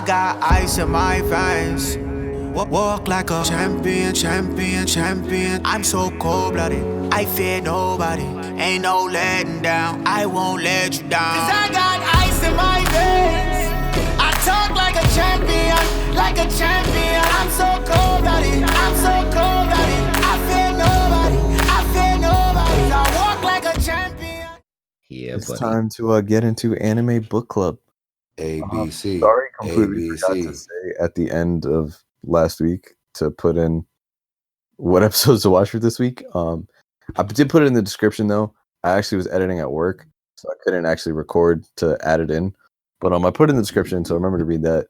I got ice in my veins. Walk like a champion, champion, champion. I'm so cold-blooded, I fear nobody. Ain't no letting down, I won't let you down. Cause I got ice in my veins. I talk like a champion, like a champion. I'm so cold-blooded, I'm so cold-blooded. I fear nobody, I fear nobody. I walk like a champion. Yeah, It's buddy. time to get into anime book club. ABC. Sorry, completely ABC. forgot to say at the end of last week to put in what episodes to watch for this week. I did put it in the description though. I actually was editing at work, so I couldn't actually record to add it in. But I put it in the description, so remember to read that.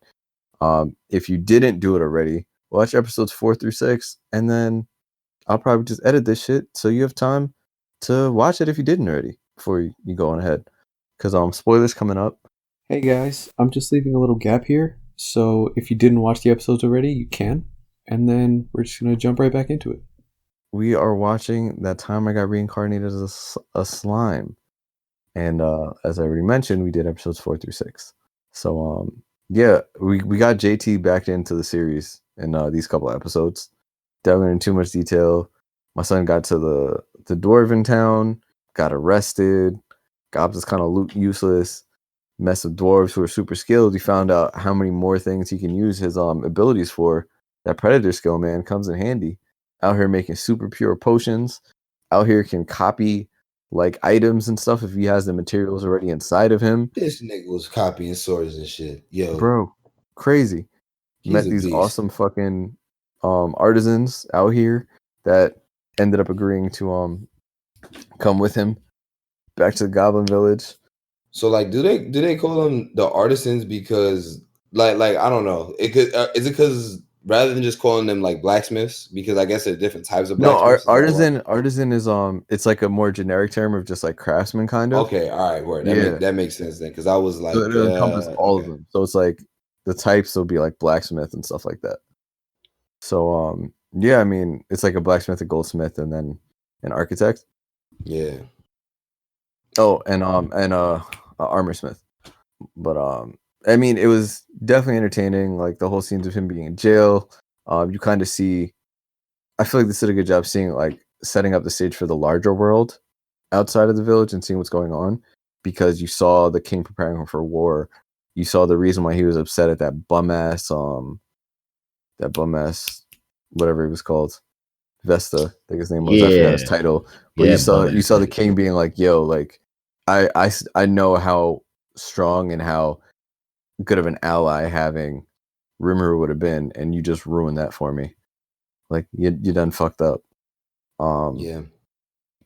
If you didn't do it already, watch episodes 4 through 6, and then I'll probably just edit this shit so you have time to watch it if you didn't already before you go on ahead. Because spoilers coming up. Hey guys, I'm just leaving a little gap here, so if you didn't watch the episodes already, you can, and then we're just gonna jump right back into it. We are watching That Time I Got Reincarnated as a Slime, and as I already mentioned, we did episodes 4 through 6. So yeah, we got JT back into the series in these couple episodes. Delving into too much detail. My son got to the dwarven town, got arrested. Gobs is kind of useless. Mess with dwarves who are super skilled. He found out how many more things he can use his abilities for. That predator skill, man, comes in handy. Out here making super pure potions. Out here can copy like items and stuff if he has the materials already inside of him. This nigga was copying swords and shit. Yo, Bro, crazy. Met these beast. awesome fucking artisans out here that ended up agreeing to come with him back to the Goblin Village. So like, do they call them the artisans because like I don't know. It could is it because rather than just calling them like blacksmiths, because I guess there are different types of blacksmiths. No, artisan is it's like a more generic term of just like craftsman kind of. Okay, all right, word. That makes sense then, because I was like, so it encompasses all of them. So it's like the types will be like blacksmith and stuff like that. So yeah, I mean it's like a blacksmith, a goldsmith, and then an architect. Yeah. Oh, and armor smith. But I mean, it was definitely entertaining. Like the whole scenes of him being in jail. You kind of see. I feel like this did a good job seeing like setting up the stage for the larger world outside of the village and seeing what's going on, because you saw the king preparing for war. You saw the reason why he was upset at that bum ass whatever he was called, Vesta, I think his name was. Yeah. I forgot his title. But Yeah, you saw the king being like, "Yo, like I know how strong and how good of an ally having Rimuru would have been, and you just ruined that for me. Like you done fucked up." Yeah.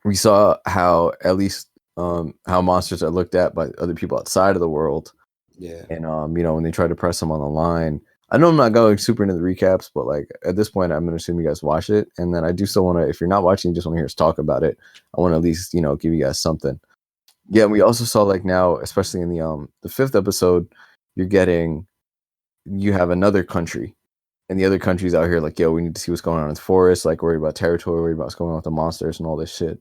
We saw how at least how monsters are looked at by other people outside of the world. Yeah. And when they try to press them on the line. I know I'm not going super into the recaps, but like at this point, I'm gonna assume you guys watch it, and then I do still want to. If you're not watching, you just want to hear us talk about it. I want to at least give you guys something. Yeah, we also saw like now, especially in the 5th episode, you have another country, and the other countries out here like, yo, we need to see what's going on in the forest, like worried about territory, worried about what's going on with the monsters and all this shit.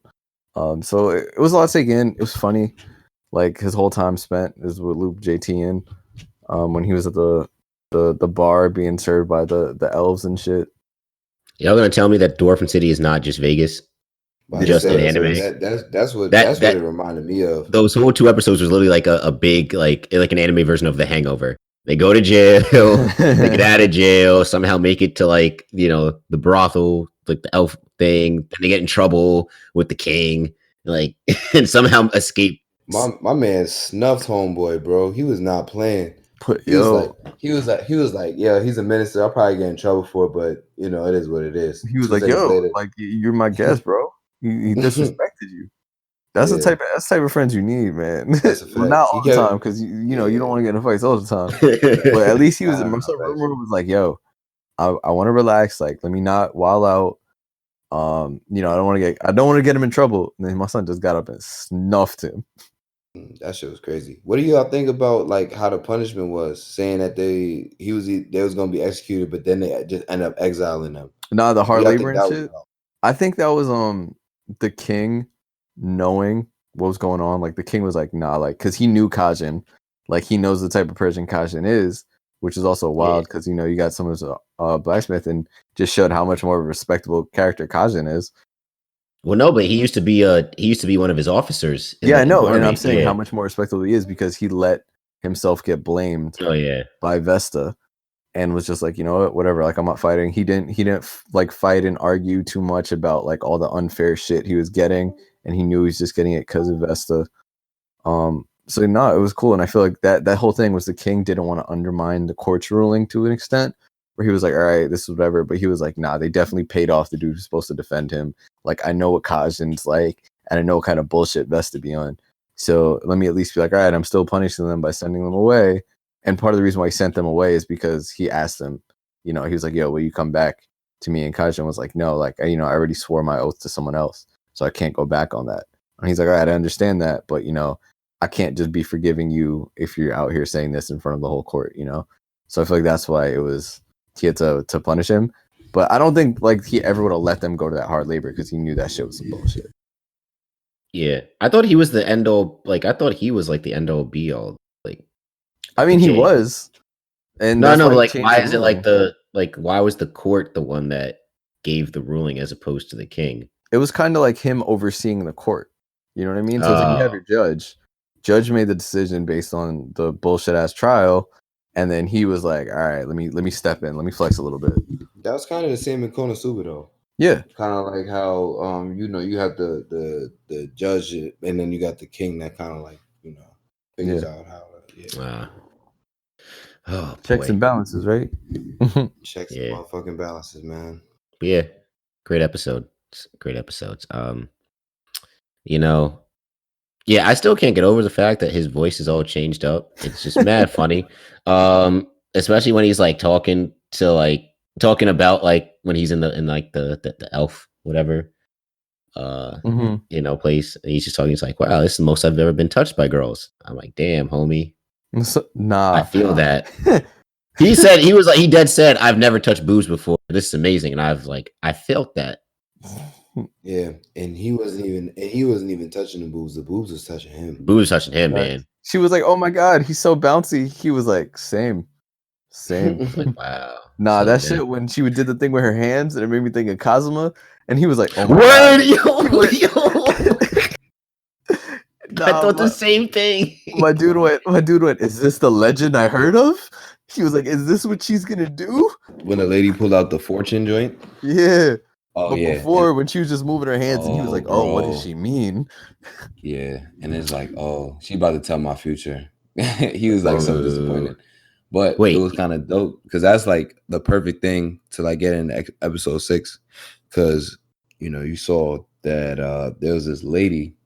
So it was a lot to take in. It was funny, like his whole time spent is with Loop JT in, when he was at the bar being served by the elves and shit. Y'all gonna tell me that Dwarfen City is not just Vegas? Just an anime. That's what it reminded me of. Those whole 2 episodes was literally like a big like an anime version of The Hangover. They go to jail, they get out of jail, somehow make it to like the brothel, like the elf thing. Then they get in trouble with the king, like and somehow escape. My man snuffed homeboy, bro. He was not playing. He was like, yeah, he's a minister. I'll probably get in trouble for it, but it is what it is. He was like, yo, like you're my guest, bro. He disrespected you. That's the type of friends you need, man. Well, not all the time, because you don't want to get in fights all the time. But at least he was. Rumor was like, yo, I want to relax. Like, let me not wild out. I don't want to get him in trouble. And then my son just got up and snuffed him. That shit was crazy. What do y'all think about like how the punishment was, saying that they was gonna be executed, but then they just end up exiling them? Nah, the hard labor and shit. I think that was the king knowing what was going on. Like the king was like, nah, like because he knew Kajin, like he knows the type of person Kajin is. which is also wild because you got someone who's a blacksmith and just showed how much more of a respectable character Kajin is. Well, no, but he used to be one of his officers. Yeah, I know, and army. I'm saying how much more respectable he is because he let himself get blamed. Oh yeah, by Vesta, and was just like, you know what, whatever. Like I'm not fighting. He didn't like fight and argue too much about like all the unfair shit he was getting, and he knew he was just getting it because of Vesta. So no, it was cool, and I feel like that whole thing was the king didn't want to undermine the court's ruling to an extent. Where he was like, all right, this is whatever. But he was like, nah, they definitely paid off the dude who's supposed to defend him. Like, I know what Kajin's like, and I know what kind of bullshit Vesta be on. So let me at least be like, all right, I'm still punishing them by sending them away. And part of the reason why he sent them away is because he asked them, he was like, yo, will you come back to me? And Kajin was like, no, like, I already swore my oath to someone else. So I can't go back on that. And he's like, all right, I understand that. But, I can't just be forgiving you if you're out here saying this in front of the whole court, So I feel like that's why he had to punish him. But I don't think like he ever would have let them go to that hard labor because he knew that shit was some bullshit. Yeah, I thought he was the end all. Like I thought he was like the end all be all. Like, I mean, he was. And no, like why is it like why was the court the one that gave the ruling as opposed to the king? It was kind of like him overseeing the court. You know what I mean? So it's like you have your judge. Judge made the decision based on the bullshit ass trial. And then he was like, all right, let me step in. Let me flex a little bit. That was kind of the same in Konosuba, though. Yeah. Kind of like how, you have the judge and then you got the king that kind of like, figures out how to, oh, checks and balances, right? Checks and motherfucking balances, man. But yeah, great episodes. Yeah, I still can't get over the fact that his voice is all changed up. It's just mad funny. Especially when he's like talking about like when he's in the elf whatever place. And he's just talking. He's like, wow, this is the most I've ever been touched by girls. I'm like, damn, homie. Nah, I feel that. He dead said, I've never touched boobs before. This is amazing, and I felt that. Yeah, and he wasn't even touching the boobs. The boobs was touching him. Boobs touching him, man. She was like, "Oh my god, he's so bouncy." He was like, "Same." Like, wow. Nah, so that shit when she did the thing with her hands, and it made me think of Kazuma, and he was like, "Oh my word, yo." Nah, I thought the same thing. My dude went, "Is this the legend I heard of?" He was like, "Is this what she's gonna do?" When the lady pulled out the fortune joint. Yeah. Oh, but yeah. Before, when she was just moving her hands, and he was like, "Oh, what does she mean?" Yeah, and it's like, "Oh, she about to tell my future." He was like so disappointed, but it was kind of dope because that's like the perfect thing to like get in episode 6, because you saw that there was this lady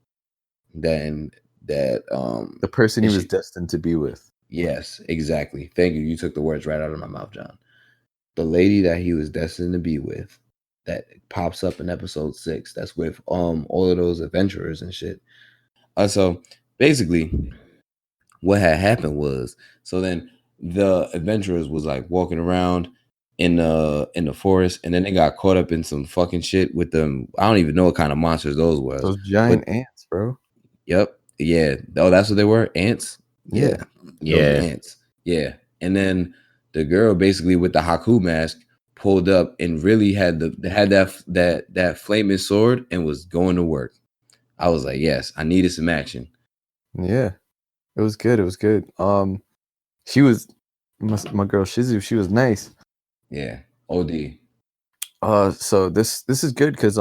that the person he was destined to be with. Yes, exactly. Thank you. You took the words right out of my mouth, John. The lady that he was destined to be with, that pops up in episode 6, that's with all of those adventurers and shit. So basically what had happened was, so then the adventurers was like walking around in the forest, and then they got caught up in some fucking shit with them. I don't even know what kind of monsters those were. Those giant ants, bro. Yep. Yeah. Oh, that's what they were? Ants? Yeah. Ants. Yeah. And then the girl basically with the Haku mask pulled up and really had that flaming sword and was going to work. I was like, yes, I needed some action. Yeah, it was good. She was my girl Shizu. She was nice. Yeah, OD. So this is good because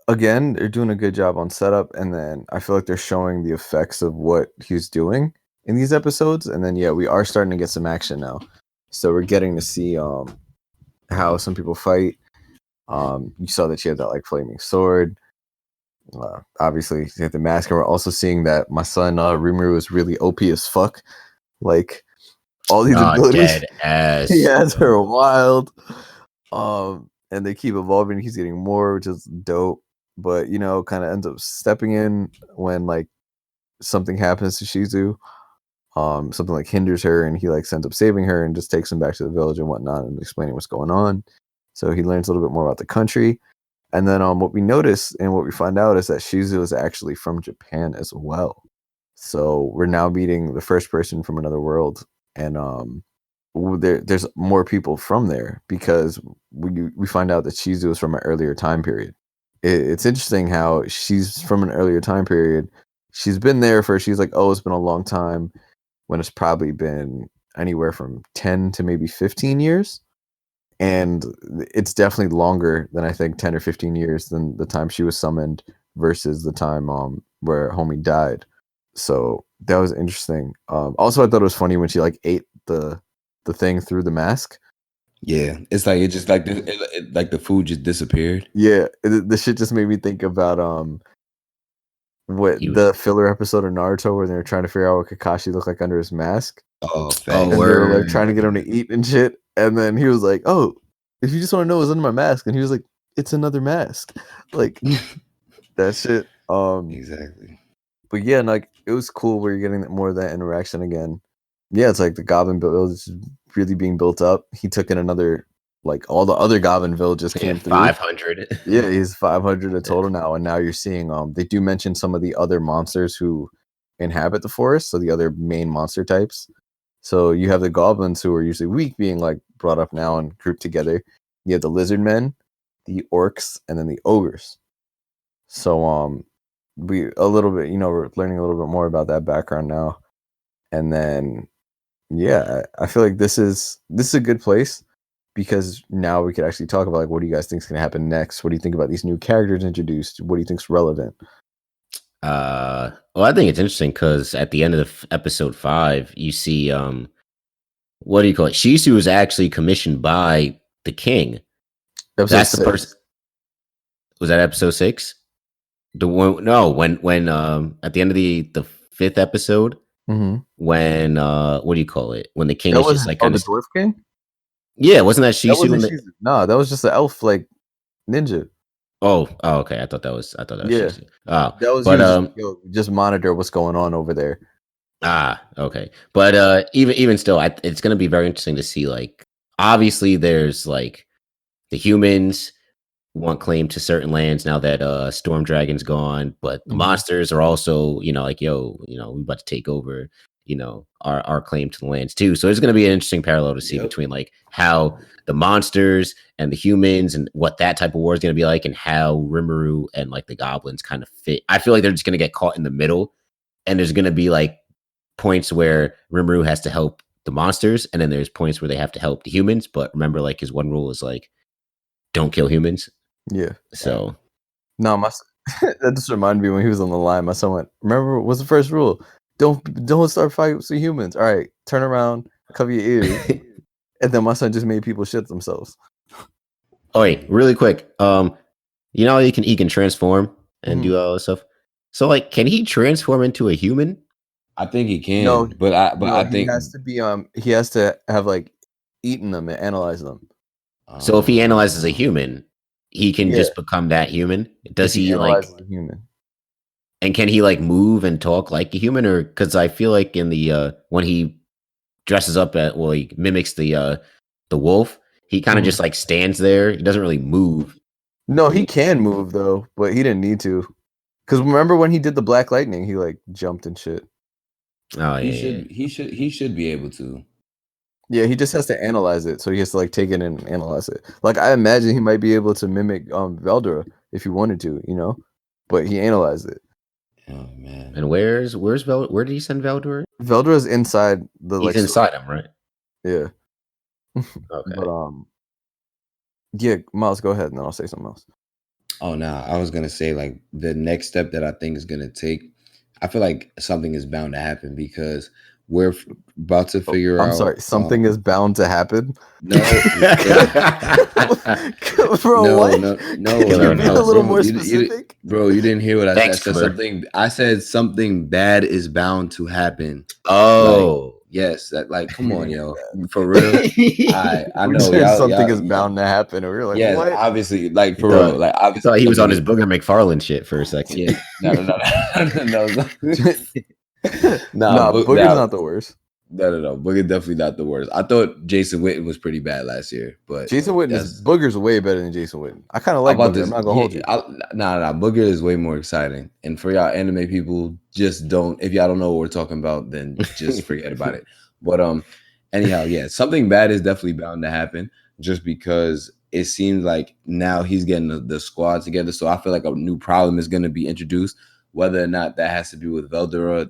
again, they're doing a good job on setup, and then I feel like they're showing the effects of what he's doing in these episodes, and then we are starting to get some action now. So we're getting to see how some people fight. You saw that she had that like flaming sword. Obviously, she had the mask, and we're also seeing that my son Rimuru is really OP as fuck. Like all these abilities, dead ass. he has her wild. And they keep evolving. He's getting more, which is dope. But kind of ends up stepping in when like something happens to Shizu. Something like hinders her, and he like ends up saving her and just takes him back to the village and whatnot and explaining what's going on. So he learns a little bit more about the country. And then what we notice and what we find out is that Shizu is actually from Japan as well. So we're now meeting the first person from another world. And there's more people from there because we find out that Shizu is from an earlier time period. It's interesting how she's from an earlier time period. She's been there for, she's like, oh, it's been a long time, when it's probably been anywhere from 10 to maybe 15 years. And it's definitely longer than I think 10 or 15 years than the time she was summoned versus the time where homie died. So that was interesting. Also, I thought it was funny when she like ate the thing through the mask. Yeah, it's like it just like like the food just disappeared. Yeah, the shit just made me think about what the filler episode of Naruto where they were trying to figure out what Kakashi looked like under his mask. Oh, And they were like trying to get him to eat and shit. And then he was like, "Oh, if you just want to know what's under my mask," and he was like, "It's another mask." Like that shit. Exactly. But yeah, like it was cool where you're getting more of that interaction again. Yeah, it's like the Goblin village is really being built up. He took in another, like all the other Goblin villages came through. 500. Yeah, he's 500 in total now, and now you're seeing they do mention some of the other monsters who inhabit the forest, so the other main monster types. So you have the goblins who are usually weak being like brought up now and grouped together. You have the lizard men, the orcs, and then the ogres. So we a little bit, we're learning a little bit more about that background now. And then yeah, I feel like this is a good place because now we could actually talk about like what do you guys think is going to happen next? What do you think about these new characters introduced? What do you think's relevant? Well, I think it's interesting because at the end of episode 5, you see, what do you call it? Shisu was actually commissioned by the king. That's the person. Was that episode 6? The one? No, when at the end of the 5th episode, when what do you call it? When the king is just like kind the dwarf king. Yeah, wasn't that Shisu? No, that was just the elf like ninja. Oh, okay. I thought that was yeah. Shizu. Oh, that was but just monitor what's going on over there. Okay. But even still, it's going to be very interesting to see. Like, obviously, there's like the humans want claim to certain lands now that Storm Dragon's gone, but the monsters are also, like, yo, we about to take over, our claim to the lands too. So it's going to be an interesting parallel to see between like how the monsters and the humans and what that type of war is going to be like, and how Rimuru and like the goblins kind of fit. I feel like they're just going to get caught in the middle, and there's going to be like points where Rimuru has to help the monsters, and then there's points where they have to help the humans. But remember, like his one rule is like, don't kill humans. Yeah. So no, that just reminded me when he was on the line. My son went, "Remember, what's the first rule? Don't start fights with humans. All right, turn around, cover your ears." And then my son just made people shit themselves. Oh wait, really quick. He can transform and do all this stuff. So like, can he transform into a human? I think he can. No, but I think he has to be he has to have like eaten them and analyzed them. So if he analyzes a human, he can just become that human. Does he like a human? And can he like move and talk like a human? Or because I feel like in the when he dresses up he mimics the wolf, he kind of just like stands there. He doesn't really move. No, he can move though, but he didn't need to. Because remember when he did the Black Lightning, he like jumped and shit. Oh yeah, he should be able to. Yeah, he just has to analyze it. So he has to like take it and analyze it. Like I imagine he might be able to mimic Veldora if he wanted to, but he analyzed it. Oh man! And where's Veldora? Where did he send Veldora? Veldora's inside the. He's inside him, right? Yeah. Okay. But yeah, Miles, go ahead, and then I'll say something else. Oh no, I was gonna say like the next step that I think is gonna take. I feel like something is bound to happen because we're about to figure out. I'm sorry, something is bound to happen. No, bro, what? No. A little more specific, bro. You didn't hear what I said. I said something bad is bound to happen. Oh, yes. That like, come on, yo, for real. I know something is bound to happen. And we were like, yeah, what? Obviously, like for real. Like, I thought he was on his Booger McFarlane shit for a second. Yeah, no. Booger's not the worst. No. Booger definitely not the worst. I thought Jason Witten was pretty bad last year, but Jason Witten Booger's way better than Jason Witten. I kind of like Booger. I'm not gonna hold you. Booger is way more exciting. And for y'all anime people, just don't. If y'all don't know what we're talking about, then just forget about it. But Anyhow, yeah, something bad is definitely bound to happen just because it seems like now he's getting the squad together. So I feel like a new problem is going to be introduced, whether or not that has to do with Veldora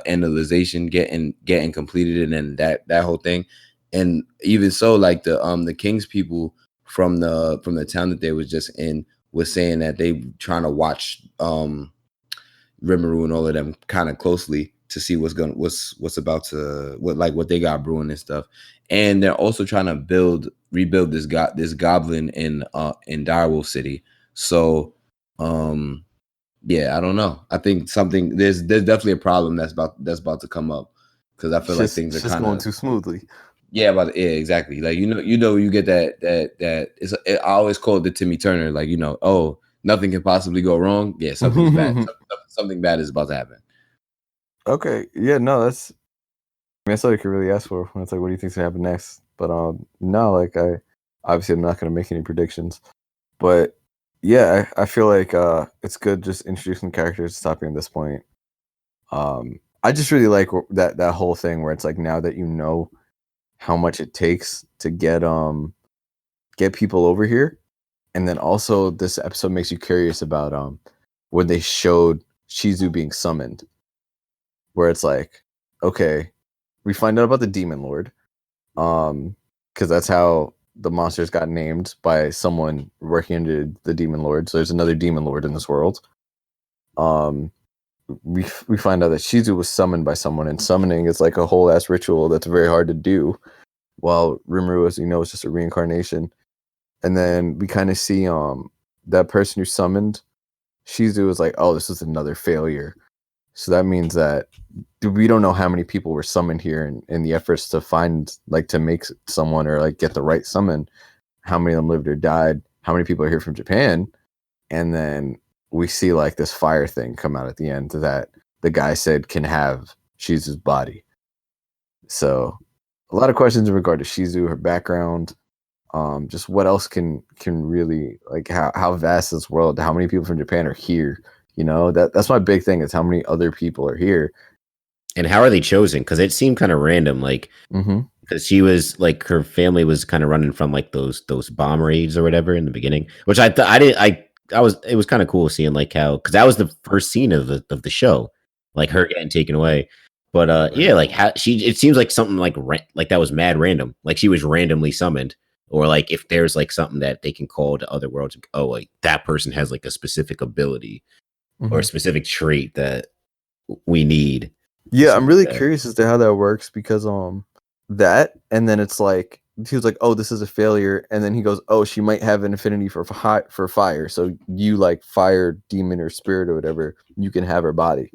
analyzation getting completed, and then that whole thing. And even so, like the King's people from the town that they was just in was saying that they trying to watch Rimuru and all of them kind of closely to see what's about to what they got brewing and stuff. And they're also trying to rebuild this goblin in Direwolf City. So yeah, I don't know. I think there's definitely a problem that's about to come up, because I feel like things are kind of going too smoothly. Yeah, exactly. Like you get that I always call it the Timmy Turner, like, oh, nothing can possibly go wrong. Yeah, something's bad. Something bad is about to happen. Okay, yeah, no, that's all you could really ask for when it's like, what do you think's gonna happen next? But no, like obviously I'm not gonna make any predictions, but yeah, I feel like it's good just introducing characters, stopping at this point. I just really like that whole thing where it's like, now that you know how much it takes to get people over here, and then also this episode makes you curious about when they showed Shizu being summoned, where it's like, okay, we find out about the Demon Lord, because that's how the monsters got named, by someone working under the Demon Lord. So there's another Demon Lord in this world. We find out that Shizu was summoned by someone, and summoning is like a whole ass ritual that's very hard to do. While Rimuru, as you know, is just a reincarnation. And then we kind of see that person who summoned Shizu was like, oh, this is another failure. So that means that we don't know how many people were summoned here in the efforts to find, like, to make someone or like get the right summon. How many of them lived or died? How many people are here from Japan? And then we see like this fire thing come out at the end that the guy said can have Shizu's body. So a lot of questions in regard to Shizu, her background, just what else can really, like, how vast is this world? How many people from Japan are here? That's my big thing, is how many other people are here. And how are they chosen? Because it seemed kind of random, like, because she was like, her family was kind of running from like those bomb raids or whatever in the beginning, which I was it was kind of cool seeing like how, because that was the first scene of the show, like her getting taken away. But right. Yeah, like how it seems like something like that was mad random, like she was randomly summoned, or like if there's like something that they can call to other worlds, oh, like that person has like a specific ability or a specific trait that we need. Yeah, I'm really curious as to how that works, because that, and then it's like he was like, oh, this is a failure, and then he goes, oh, she might have an affinity for fire, so you like fire demon or spirit or whatever, you can have her body.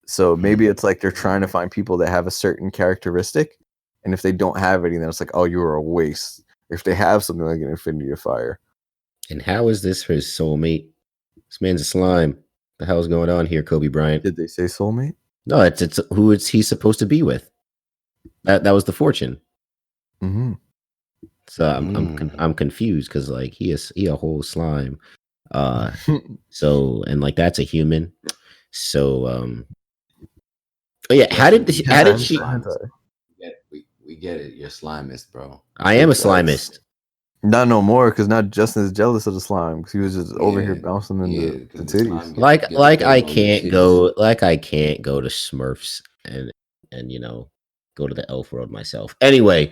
So maybe it's like they're trying to find people that have a certain characteristic, and if they don't have any, then it's like, oh, you're a waste. If they have something like an affinity of fire. And how is this for his soulmate? This man's a slime. The hell's going on here, Kobe Bryant? Did they say soulmate? No, it's who he's supposed to be with. That was the fortune. Mm-hmm. So I'm confused, because like he a whole slime. So, and like that's a human. So oh yeah, how did she? We get it. You're slimist, bro. I am a slimist. Not no more, because now Justin is jealous of the slime, because he was just over here bouncing in the titties. I can't go to Smurfs and go to the elf world myself. Anyway,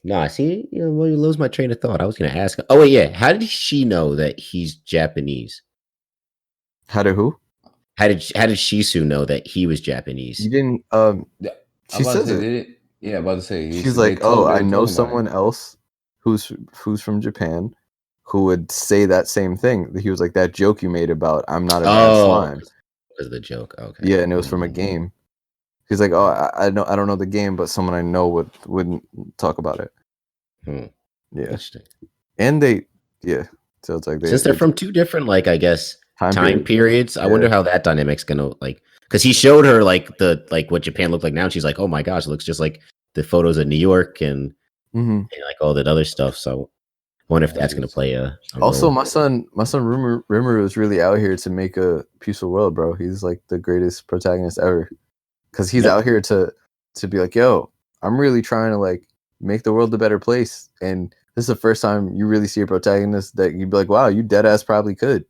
nah, see, you lose my train of thought. I was gonna ask. Oh wait, yeah. How did she know that he's Japanese? How did who? How did Shisu know that he was Japanese? You didn't. She says it. Yeah, about to say. She's like, oh, I know someone else who's from Japan who would say that same thing. He was like, that joke you made about I'm not a bad slime. Was the joke? Okay. Yeah, and it was from a game. He's like, oh, I don't know the game, but someone I know wouldn't talk about it. Yeah. Interesting. And so it's like since they're from two different, like, I guess, time periods. I wonder how that dynamic's gonna, like, because he showed her like what Japan looked like now, and she's like, oh my gosh, it looks just like the photos of New York and like all that other stuff. So I wonder if that's gonna play a also role. my son Rimuru is really out here to make a peaceful world, bro. He's like the greatest protagonist ever, because he's out here to be like, yo, I'm really trying to like make the world a better place. And this is the first time you really see a protagonist that you'd be like, wow, you dead ass probably could.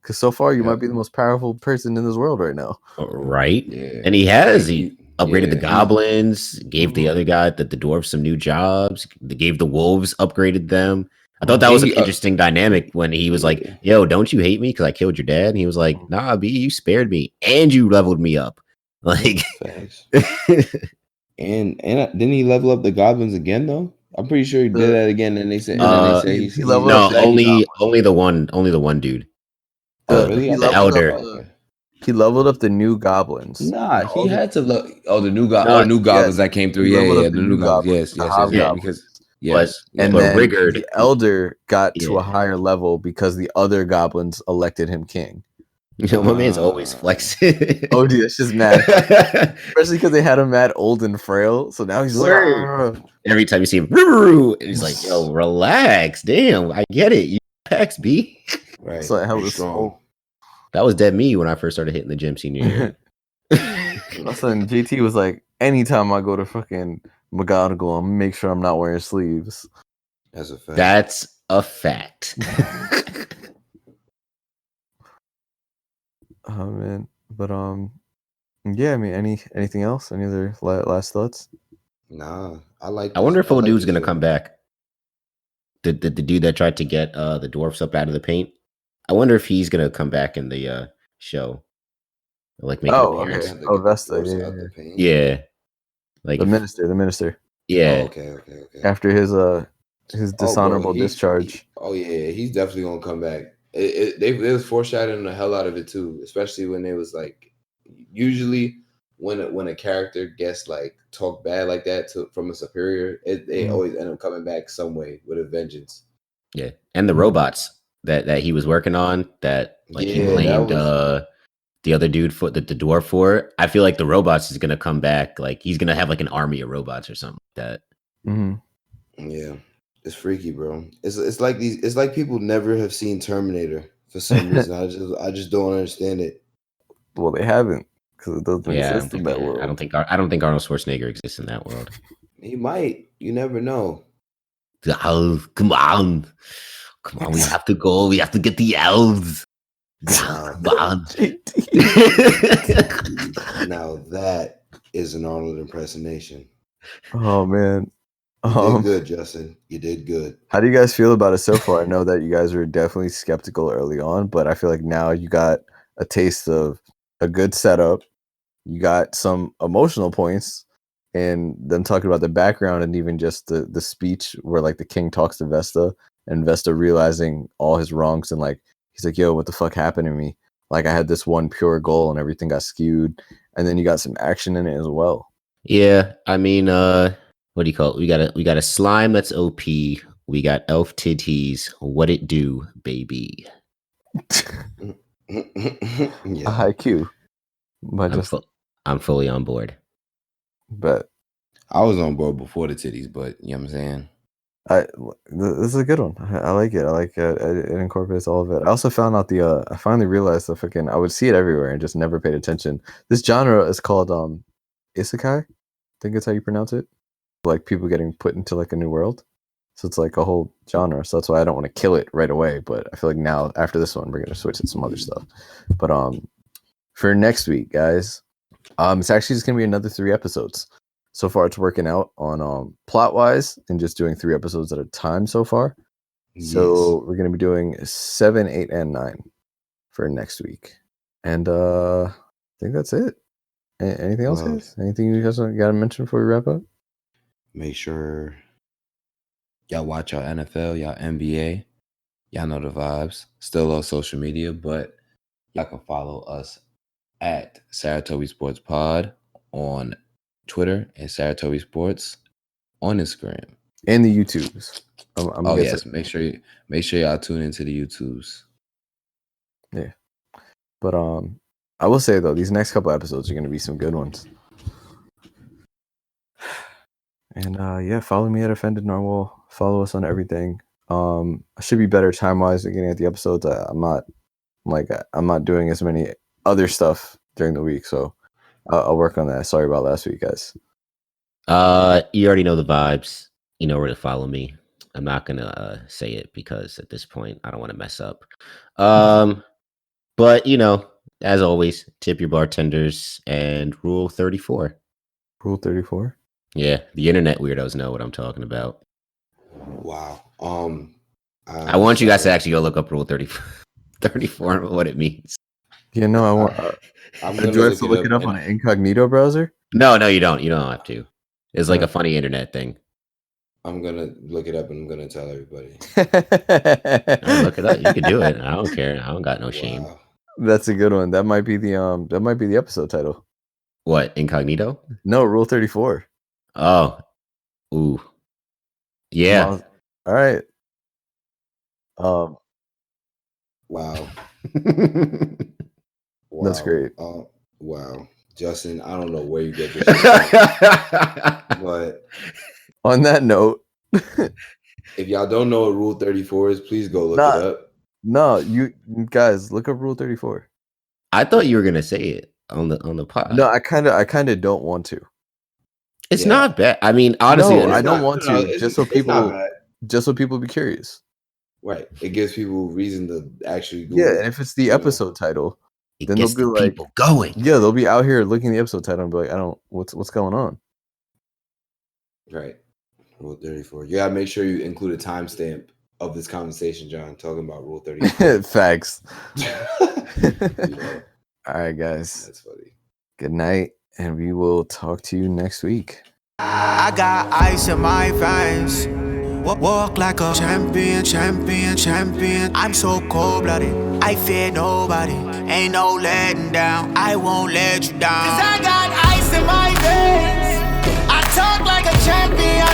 Because so far you might be the most powerful person in this world right now. Right? Yeah. And he upgraded the yeah, goblins, gave the other guy, the dwarves, some new jobs, gave the wolves, upgraded them. I thought that was an interesting dynamic when he was like, yo, don't you hate me because I killed your dad? And he was like, nah, B, you spared me and you leveled me up. Like, Facts. and didn't he level up the goblins again though? I'm pretty sure he did that again. And they said, he leveled no, up the only the one dude. Really? The elder. He leveled up the new goblins. Nah, he had to look. Oh, the new No, goblins that came through. Yeah, the new goblins. Yes. Because and but then Rigard, the elder got to a higher level because the other goblins elected him king. You know, my man's always flexing. Oh, dude, it's just mad. Especially because they had him mad old and frail. So now he's like, every time you see him, and he's like, yo, relax. Damn, I get it. You packs, B. Right. So hell was strong. That was dead me when I first started hitting the gym senior year. All of a sudden, JT was like, anytime I go to fucking McGonagall, I'm make sure I'm not wearing sleeves. That's a fact. That's a fact. Oh man, but yeah. I mean, anything else? Any other last thoughts? Nah, I wonder if old dude's gonna come back. The dude that tried to get the dwarfs up out of the paint. I wonder if he's gonna come back in the show. Like make an appearance. Okay. Oh, Vesta. Yeah. Like the minister. Yeah. Oh, okay. After his dishonorable discharge. He's definitely gonna come back. They was foreshadowing the hell out of it too, especially when it was like, usually when a character gets like talked bad like that from a superior, they always end up coming back some way with a vengeance. Yeah, and the robots that he was working on that he blamed the other dude for the dwarf for. I feel like the robots is gonna come back. Like he's gonna have like an army of robots or something like that. Mm-hmm. Yeah. It's freaky, bro. It's like it's like people never have seen Terminator for some reason. I just don't understand it. Well, they haven't because it doesn't exist in that world. I don't think Arnold Schwarzenegger exists in that world. He might. You never know. Oh, come on. We have to go. We have to get the elves. Come on. Now that is an Arnold impersonation. Oh man. You did good, Justin. You did good. How do you guys feel about it so far? I know that you guys were definitely skeptical early on, but I feel like now you got a taste of a good setup. You got some emotional points, and them talking about the background and even just the speech where like the king talks to Vesta and Vesta realizing all his wrongs and like he's like, yo, what the fuck happened to me? Like I had this one pure goal and everything got skewed. And then you got some action in it as well. Yeah, I mean, what do you call it? We got a slime that's OP. We got elf titties. What it do, baby? A high Q. But I'm fully on board. But I was on board before the titties, but you know what I'm saying? This is a good one. I like it. I like it. It incorporates all of it. I also found out I finally realized the I would see it everywhere and just never paid attention. This genre is called Isekai. I think that's how you pronounce it. Like people getting put into like a new world. So it's like a whole genre. So that's why I don't want to kill it right away. But I feel like now after this one, we're gonna switch to some other stuff. But for next week, guys, it's actually just gonna be another 3 episodes. So far, it's working out on plot wise and just doing 3 episodes at a time so far. Yes. So we're gonna be doing 7, 8, and 9 for next week. And I think that's it. Anything else, guys? Anything you guys got to mention before we wrap up? Make sure y'all watch y'all NFL, y'all NBA. Y'all know the vibes. Still on social media, but y'all can follow us at Saratobi Sports Pod on Twitter and Saratobi Sports on Instagram and the YouTubes. Yes, make sure y'all tune into the YouTubes. Yeah, but I will say though, these next couple episodes are going to be some good ones. And yeah, follow me at Offended Narwhal. Follow us on everything. I should be better time wise at getting at the episodes. I'm not doing as many other stuff during the week, so I'll work on that. Sorry about last week, guys. You already know the vibes. You know where to follow me. I'm not gonna say it because at this point I don't want to mess up. But you know, as always, tip your bartenders and rule 34. Rule 34. Yeah, the internet weirdos know what I'm talking about. Wow. I want you guys to actually go look up rule 34 and what it means. Yeah, no, I want. Do I have to look it up on an incognito browser? No, you don't. You don't have to. It's like a funny internet thing. I'm gonna look it up and I'm gonna tell everybody. Look it up. You can do it. I don't care. I don't got no shame. Wow. That's a good one. That might be the episode title. What, incognito? No, Rule 34. Oh, ooh, yeah. All right. Wow. That's great. Wow, Justin, I don't know where you get this, but on that note, if y'all don't know what Rule 34 is, please go look it up. No, you guys look up Rule 34. I thought you were gonna say it on the pod. No, I kind of don't want to. It's not bad. I mean, honestly, no, I don't want to. Just so people be curious. Right. It gives people reason to actually Google. Yeah, and if it's the episode title, then they'll be like, people going. Yeah, they'll be out here looking at the episode title and be like, what's going on? Right. Rule 34. You gotta make sure you include a timestamp of this conversation, John, talking about Rule 34. Facts. All right, guys. That's funny. Good night, and we will talk to you next week. I got ice in my veins. Walk like a champion. I'm so cold-blooded, I fear nobody. Ain't no letting down, I won't let you down. 'Cause I got ice in my veins. I talk like a champion.